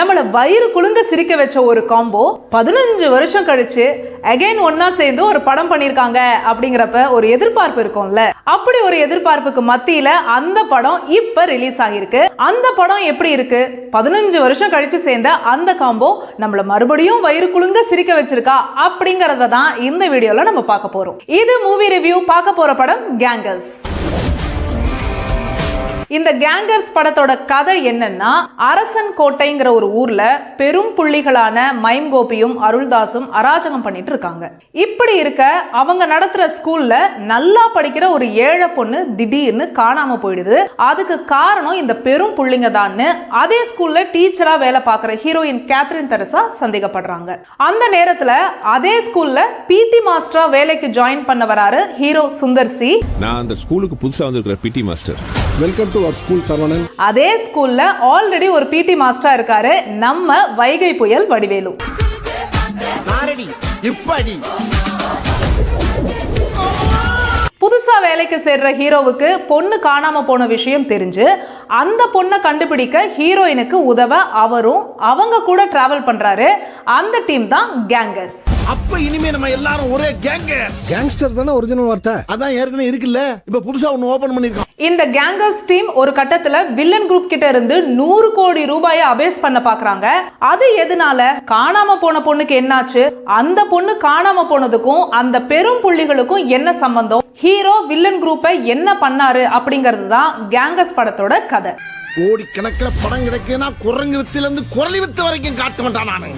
நம்மள வயிறு குலுங்க சிரிக்க வச்ச ஒரு காம்போ 15 வருஷம் கழிச்சு அகைன் ஒன்னா சேர்ந்து ஒரு படம் பண்ணிருக்காங்க அப்படிங்கிறப்ப ஒரு எதிர்பார்ப்பு இருக்கும்ல. அப்படி ஒரு எதிர்பார்ப்புக்கு மத்தியில அந்த படம் இப்ப ரிலீஸ் ஆகிருக்கு. அந்த படம் எப்படி இருக்கு? 15 வருஷம் கழிச்சு சேர்ந்த அந்த காம்போ நம்மள மறுபடியும் வயிறு குலுங்க சிரிக்க வச்சிருக்கா அப்படிங்கறத தான் இந்த வீடியோல நம்ம பார்க்க போறோம். இது மூவி ரிவ்யூ. பார்க்க போற படம் கேங்கர்ஸ். இந்த கேங்கர்ஸ் படத்தோட கதை என்னன்னா, அரசன் கோட்டைங்கிற ஒரு ஊர்ல பெரும் புள்ளிகளான மைம் கோபியும் அருள்தாஸும் அராஜகம் பண்ணிட்டு இருக்காங்க. இப்படி இருக்க அவங்க நடத்துற ஸ்கூல்ல நல்லா படிக்கிற ஒரு ஏழை பொண்ணு திடீர்னு காணாம போயிடுது. அதுக்கு காரணம் இந்த பெரும் புள்ளிங்க தான் அதே ஸ்கூல்ல டீச்சரா வேலை பார்க்கிற ஹீரோயின் கேத்ரின் தெரசா சந்தேகப்படுறாங்க. அந்த நேரத்துல அதே ஸ்கூல்ல பிடி மாஸ்டரா வேலைக்கு ஜாயின் பண்ண வராரு ஹீரோ சுந்தர் சி. நான் அந்த ஸ்கூலுக்கு புதுசா வந்திருக்கிற PT master. Welcome to our school Saravanan. அதே ஸ்கூல்ல ஆல்ரெடி ஒரு பிடி மாஸ்டரா இருக்காரு நம்ம வைகை புயல் வடிவேலு. புதுசா வேலைக்கு சேர்ற ஹீரோவுக்கு பொண்ணு காணாம போன விஷயம் தெரிஞ்சு அந்த பொண்ணை கண்டுபிடிக்க ஹீரோயினுக்கு உதவ அவரும் அவங்க கூட டிராவல் பண்றாரு. அந்த டீம் தான் கேங்கர்ஸ். அப்ப இனிமே நம்ம எல்லாரும் ஒரே கேங்கர்ஸ். கேங்ஸ்டர் தானே ஒரிஜினல் வார்த்தை. அதான் ஏற்கனவே இருக்குல்ல, இப்ப புதுசா ஒன்னு ஓபன் பண்ணிருக்கோம். இந்த கேங்கர்ஸ் டீம் ஒரு கட்டத்துல வில்லன் குரூப் கிட்ட இருந்து 100 கோடி ரூபாயை அபேஸ் பண்ண பாக்குறாங்க. அது எதனால? காணாம போன பொண்ணுக்கு என்னாச்சு? அந்த பொண்ணு காணாம போனதுக்கும் அந்த பெரும் புள்ளிகளுக்கும் என்ன சம்பந்தம்? ஹீரோ வில்லன் குரூப்பை என்ன பண்ணாரு அப்படிங்கிறது தான் கேங்கர்ஸ் படத்தோட கதை. கோடி கணக்கில் படம் கிடைக்குன்னா குரங்கு வித்துல இருந்து குரலி வித்து வரைக்கும் காட்ட மாட்டான் நானு.